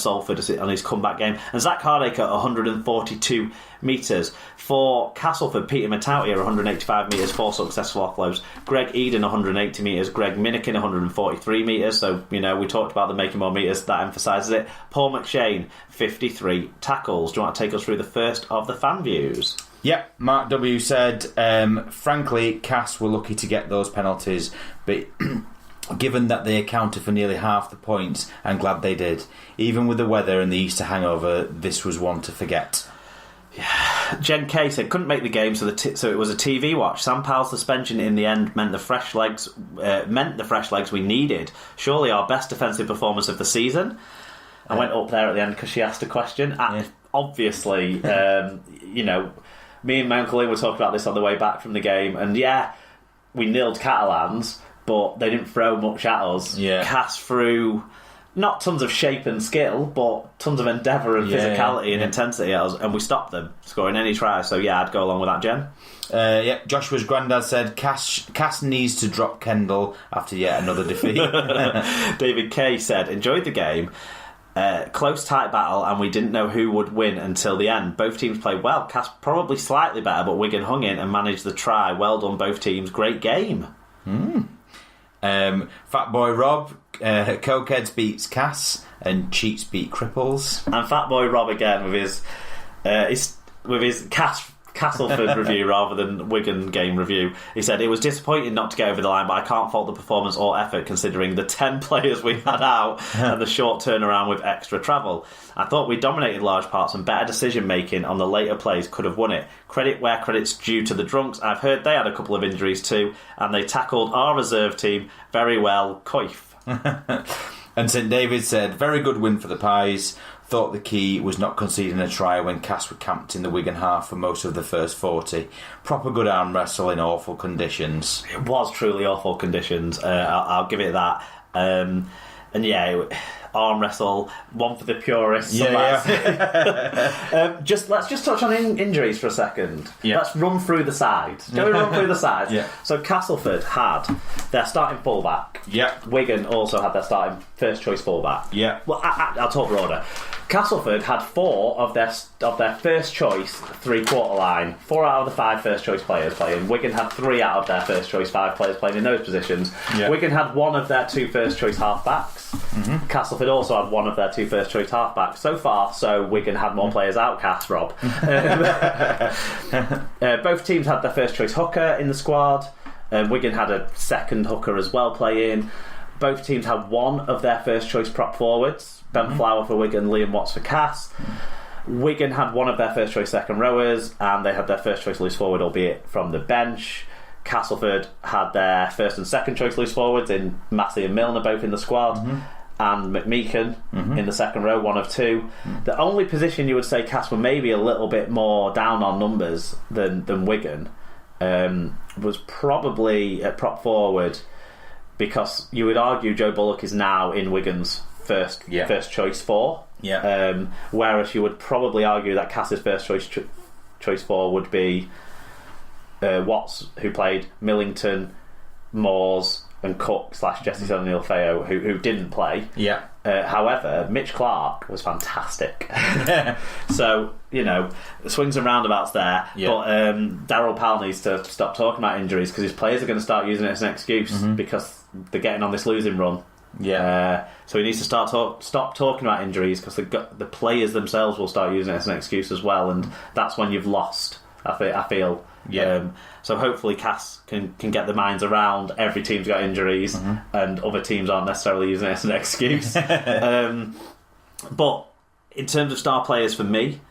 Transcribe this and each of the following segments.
Salford on his comeback game. And Zach Hardacre, 142 metres. For Castleford, Peter Matautia, 185 metres, 4 successful offloads. Greg Eden, 180 metres. Greg Minikin, 143 metres. So, we talked about them making more metres. That emphasises it. Paul McShane, 53 tackles. Do you want to take us through the first of the fan views? Yep, Mark W. said, frankly, Cass were lucky to get those penalties, but given that they accounted for nearly half the points, I'm glad they did. Even with the weather and the Easter hangover, this was one to forget. Yeah. Jen Kay said, couldn't make the game, so it was a TV watch. Sam Powell's suspension in the end meant the fresh legs we needed. Surely our best defensive performance of the season. I went up there at the end because she asked a question. Obviously, me and my Uncle Ian were talking about this on the way back from the game, and we nilled Catalans, but they didn't throw much at us. Cass threw not tons of shape and skill, but tons of endeavour and physicality and intensity at us, and we stopped them scoring any tries. So I'd go along with that, Jen. Joshua's granddad said Cass needs to drop Kendall after yet another defeat. David Kay said, enjoyed the game. Close, tight battle, and we didn't know who would win until the end. Both teams played well. Cass probably slightly better, but Wigan hung in and managed the try. Well done, both teams. Great game. Fat Boy Rob, Cokeheads beats Cass, and Cheats beat Cripples. And Fat Boy Rob again with his Castleford review rather than Wigan game review. He said, it was disappointing not to get over the line, but I can't fault the performance or effort considering the 10 players we had out and the short turnaround with extra travel. I thought we dominated large parts and better decision making on the later plays could have won it. Credit where credit's due to the Drunks. I've heard they had a couple of injuries too, and they tackled our reserve team very well. Coif. And St David said, very good win for the Pies. Thought the key was not conceding a try when Cass were camped in the Wigan half for most of the first 40. Proper good arm wrestle in awful conditions. It was truly awful conditions. I'll give it that. Arm wrestle, one for the purists. Let's just touch on injuries for a second. Let's run through the sides. Shall we run through the sides? So Castleford had their starting fullback. Wigan also had their starting first choice fullback. Well, I'll talk order. Castleford had 4 of their first choice 3-quarter line. 4 out of the 5 first choice players playing. Wigan had 3 out of their first choice 5 players playing in those positions. Wigan had 1 of their 2 first choice half-backs. Castleford also had 1 of their 2 first choice half-backs. So far, Wigan had more players outcast, Rob. Both teams had their first choice hooker in the squad. Wigan had a second hooker as well playing. Both teams had 1 of their first choice prop forwards. Ben Flower for Wigan, Liam Watts for Cass. Wigan had 1 of their first choice second rowers, and they had their first choice loose forward, albeit from the bench. Castleford had their first and second choice loose forwards in Massey and Milner, both in the squad, and McMeekan in the second row, 1 of 2. The only position you would say Cass were maybe a little bit more down on numbers than Wigan was probably at prop forward, because you would argue Joe Bullock is now in Wigan's first choice 4. Whereas you would probably argue that Cass's first choice 4 would be Watts, who played Millington, Moores and Cook / Jesse O'Neill-Feo, who didn't play. However, Mitch Clark was fantastic. So, swings and roundabouts there. But Daryl Powell needs to stop talking about injuries, because his players are going to start using it as an excuse because they're getting on this losing run. So he needs to stop talking about injuries, because the players themselves will start using it as an excuse as well, and that's when you've lost. I feel. So hopefully Cass can get the minds around every team's got injuries, and other teams aren't necessarily using it as an excuse. But in terms of star players for me,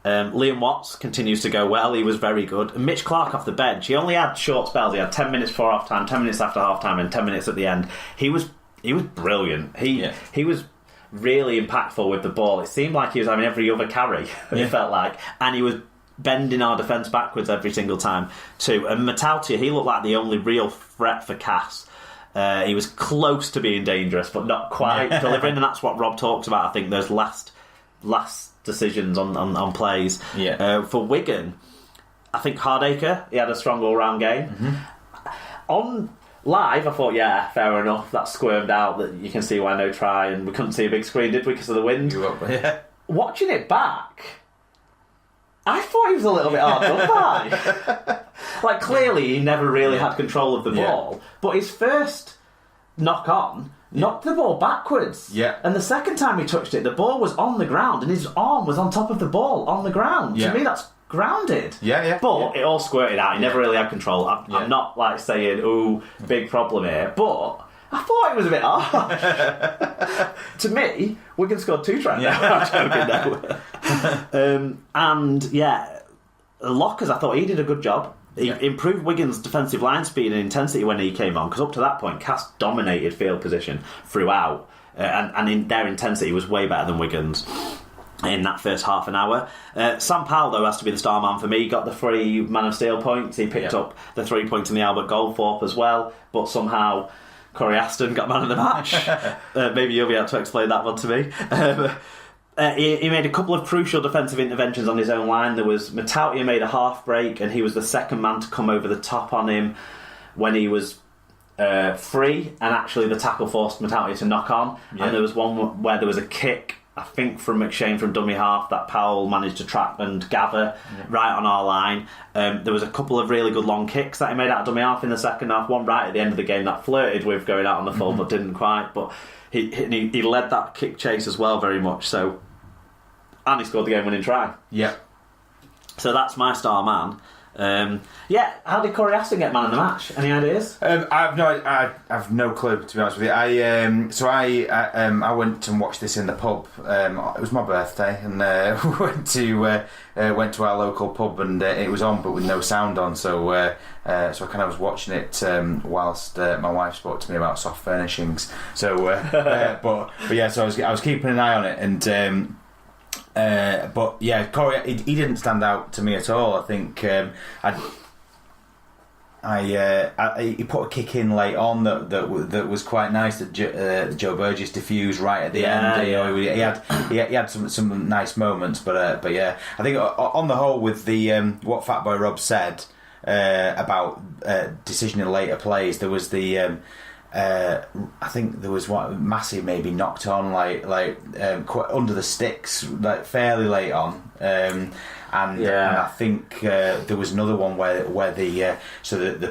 Liam Watts continues to go well. He was very good. And Mitch Clark off the bench, he only had short spells. He had 10 minutes before half time, 10 minutes after half time, and 10 minutes at the end. He was brilliant. He was really impactful with the ball. It seemed like he was having every other carry, it felt like, and he was bending our defence backwards every single time too. And Matautia, he looked like the only real threat for Cass. He was close to being dangerous, but not quite delivering, and that's what Rob talks about. I think those last decisions on plays. For Wigan, I think Hardacre, he had a strong all-round game. On Live, I thought, yeah, fair enough. That squirmed out. That you can see why no try, and we couldn't see a big screen, did we, because of the wind? Yeah. Watching it back, I thought he was a little bit hard done by. Like, clearly, he never really had control of the ball, but his first knock on knocked the ball backwards. Yeah. And the second time he touched it, the ball was on the ground, and his arm was on top of the ball on the ground. Yeah. To me, that's grounded. Yeah. But it all squirted out. He never really had control. I'm not like saying, "Ooh, big problem here," but I thought it was a bit harsh. To me, Wigan scored 2 tries. I'm joking now. And yeah, Lockers, I thought he did a good job. He improved Wigan's defensive line speed and intensity when he came on, because up to that point, Cass dominated field position throughout, and in their intensity was way better than Wigan's in that first half an hour. Sam Powell, though, has to be the star man for me. He got the 3 Man of Steel points. He picked up the 3 points in the Albert Goldthorpe as well, but somehow Corey Aston got man of the match. Maybe you'll be able to explain that one to me. He made a couple of crucial defensive interventions on his own line. There was Matautia made a half break, and he was the second man to come over the top on him when he was free, and actually the tackle forced Matautia to knock on. And there was one where there was a kick, I think from McShane from dummy half, that Powell managed to trap and gather right on our line. There was a couple of really good long kicks that he made out of dummy half in the second half. One right at the end of the game that flirted with going out on the full, but didn't quite. But he led that kick chase as well very much. So, and he scored the game-winning try. Yeah. So that's my star man. How did Corey Aston get man of the match? Any ideas? I've no clue, to be honest with you. I went and watched this in the pub. It was my birthday, and went to our local pub, and it was on, but with no sound on. So I kind of was watching it whilst my wife spoke to me about soft furnishings. So, but yeah, so I was keeping an eye on it, and. But yeah, Corey, he didn't stand out to me at all. I think he put a kick in late on that was quite nice. That Joe Burgess diffused right at the end. He had some nice moments, but yeah, I think on the whole, with the what Fatboy Rob said about decisioning later plays, there was the. I think there was one Massey maybe knocked on quite under the sticks fairly late on, and I think there was another one where the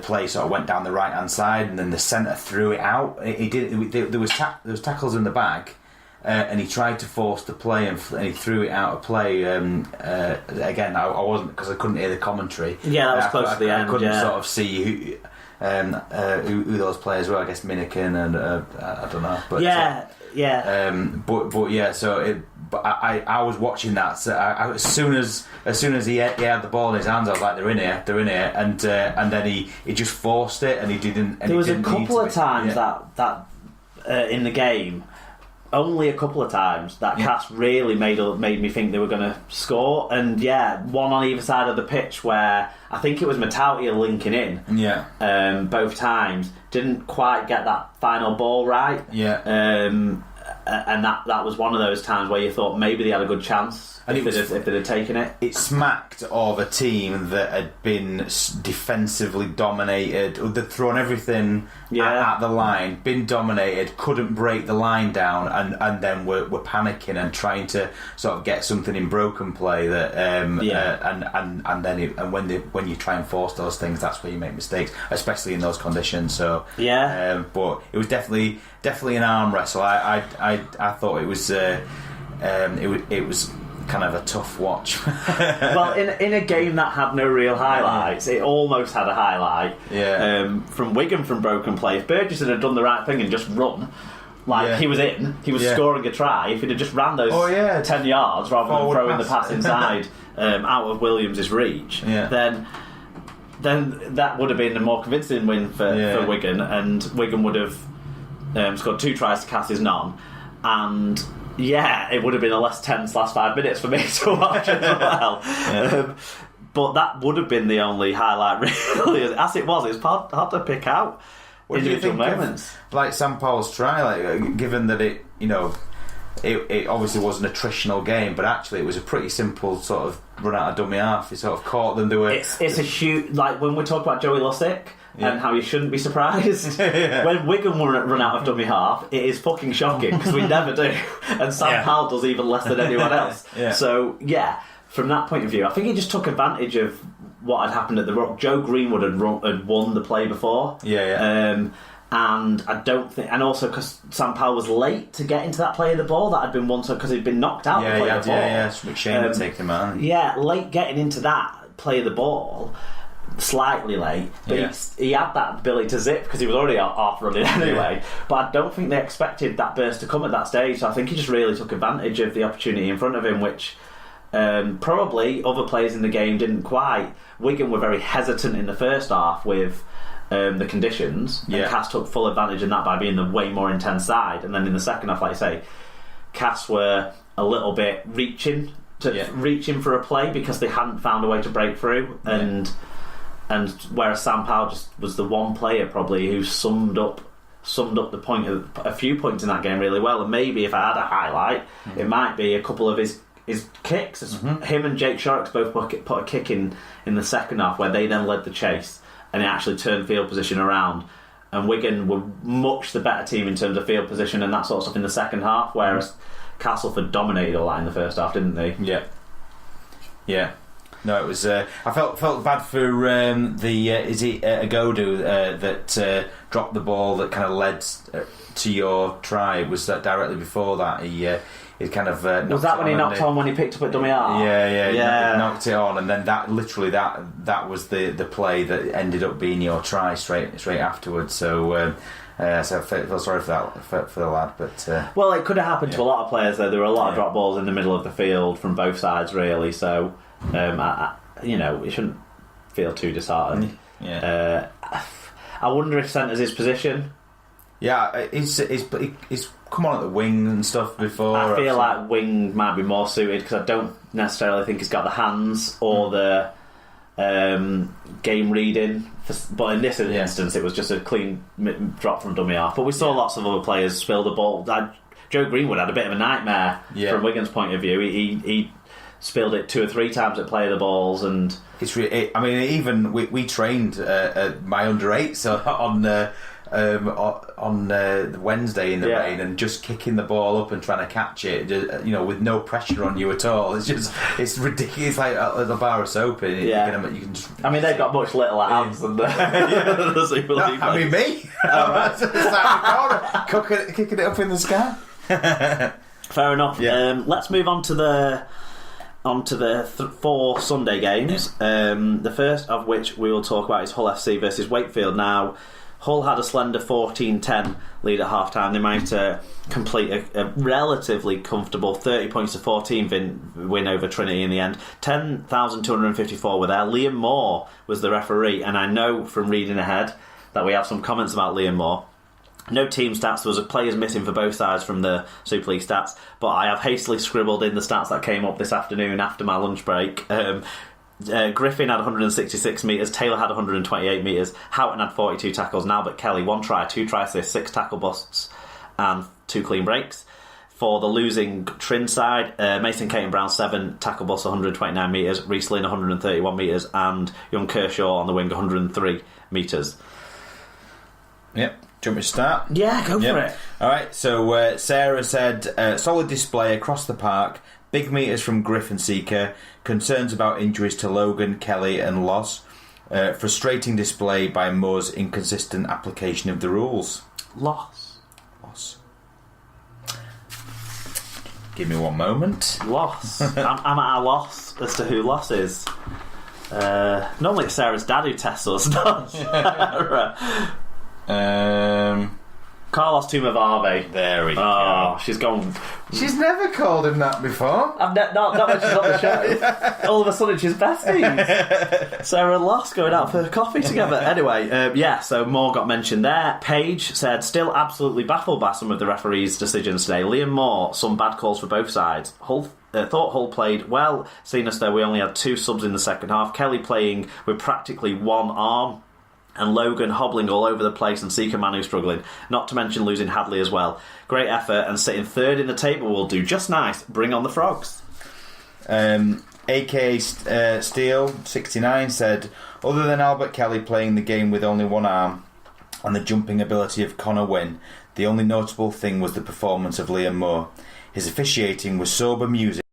play sort of went down the right hand side, and then the centre threw it out. There was tackles in the bag. And he tried to force the play, and he threw it out of play. Again, I wasn't, because I couldn't hear the commentary. Yeah, that was close to the end. I couldn't sort of see who those players were. I guess Minikin and I don't know. But but yeah. So I was watching that. So as soon as he had the ball in his hands, I was like, they're in here, and then he just forced it, and he didn't. And there was a couple of times that in the game. Only a couple of times that Cass really made me think they were going to score, and one on either side of the pitch where I think it was Matautia linking in. Both times didn't quite get that final ball right. And that was one of those times where you thought maybe they had a good chance. And if they'd have taken it. It smacked of a team that had been defensively dominated, they'd thrown everything at the line, been dominated, couldn't break the line down, and then were panicking and trying to sort of get something in broken play that and then when you try and force those things, that's where you make mistakes, especially in those conditions. So but it was definitely an arm wrestle. I thought it was it was kind of a tough watch. Well, in a game that had no real highlights, it almost had a highlight. From Wigan from broken play. If Burgess had done the right thing and just run, he was scoring a try. If he'd have just ran those 10 yards rather than throwing the pass inside out of Williams' reach, then that would have been a more convincing win for Wigan, and Wigan would have scored 2 tries to Cass's none, and it would have been a less tense last 5 minutes for me to watch as well. But that would have been the only highlight, really. As it was, it's hard to pick out individual moments. Like Sam Powell's try, given that it obviously was an attritional game, but actually it was a pretty simple sort of run out of dummy half. He sort of caught them. It's a huge, like when we talk about Joey Lussick. and how you shouldn't be surprised. When Wigan run out of dummy half, it is fucking shocking because we never do, and Sam Powell does even less than anyone else. So from that point of view, I think he just took advantage of what had happened at the Rock. Joe Greenwood had won the play before. And I don't think, and also because Sam Powell was late to get into that play of the ball, that had been won, because he'd been knocked out. McShane had taken him out. Late getting into that play of the ball, slightly late, but he had that ability to zip because he was already off running anyway. But I don't think they expected that burst to come at that stage. So I think he just really took advantage of the opportunity in front of him, which probably other players in the game didn't quite. Wigan were very hesitant in the first half with the conditions, and Cass took full advantage in that by being the way more intense side. And then in the second half, like I say, Cass were a little bit reaching for a play because they hadn't found a way to break through, and whereas Sam Powell just was the one player probably who summed up the point of a few points in that game really well. And maybe if I had a highlight, it might be a couple of his kicks. Him and Jake Sharks both put a kick in the second half where they then led the chase, and it actually turned field position around, and Wigan were much the better team in terms of field position and that sort of stuff in the second half, whereas Castleford dominated all that in the first half, didn't they? No, it was. I felt bad for Agodu that dropped the ball that kind of led to your try. It was directly before that he kind of was that when he knocked on when he picked up at dummy half? Knocked it on, and then that was the play that ended up being your try straight afterwards. So I feel sorry for the lad, but well, it could have happened to a lot of players though. There were a lot of drop balls in the middle of the field from both sides, really. So you shouldn't feel too disheartened. I wonder if centre's his position. He's come on at the wing and stuff before. I feel like wing might be more suited because I don't necessarily think he's got the hands or the game reading. But in this instance, it was just a clean drop from dummy half. But we saw lots of other players spill the ball. Joe Greenwood had a bit of a nightmare from Wigan's point of view. He spilled it 2 or 3 times at play of the balls, and it's really. I mean, even we trained my under 8s on Wednesday in the rain, and just kicking the ball up and trying to catch it, with no pressure on you at all. It's ridiculous. It's like a bar of soap. You can just, they've got much littler hands than the Super League. I mean, me. Kicking it up in the sky. Fair enough. Let's move on to the 4 Sunday games. The first of which we will talk about is Hull FC versus Wakefield. Now, Hull had a slender 14-10 lead at half-time. They managed to complete a relatively comfortable 30 points to 14 win over Trinity in the end. 10,254 were there. Liam Moore was the referee, and I know from reading ahead that we have some comments about Liam Moore. No team stats. There was players missing for both sides from the Super League stats, but I have hastily scribbled in the stats that came up this afternoon after my lunch break. Griffin had 166 metres, Taylor had 128 metres, Houghton had 42 tackles, and Albert Kelly 1 try, 2 try assists, 6 tackle busts and 2 clean breaks. For the losing Trin side, Mason Caton Brown 7 tackle busts, 129 metres, Reece Lynn 131 metres, and young Kershaw on the wing 103 metres. Yep. Do you want me to start? Yeah, go for it. Alright, so Sarah said, solid display across the park, big metres from Griff and Seeker, concerns about injuries to Logan, Kelly and Loss, frustrating display by Moore's inconsistent application of the rules. Loss. Give me one moment. Loss. I'm at a loss as to who Loss is. Normally it's Sarah's dad who tests us, not Sarah. Carlos Tumavave. There we go. She's gone. She's never called him that before. Not when she's on the show. All of a sudden she's besties. Sarah and Loss going out for coffee together. Anyway, so Moore got mentioned there. Paige said, still absolutely baffled by some of the referees' decisions today. Liam Moore, some bad calls for both sides. Thought Hull played well, seeing as though we only had 2 subs in the second half. Kelly playing with practically one arm, and Logan hobbling all over the place, and Seeker Manu struggling, not to mention losing Hadley as well. Great effort, and sitting 3rd in the table will do just nice. Bring on the Frogs. aka Steele 69 said, other than Albert Kelly playing the game with only one arm and the jumping ability of Connor Wynn, the only notable thing was the performance of Liam Moore. His officiating was sober music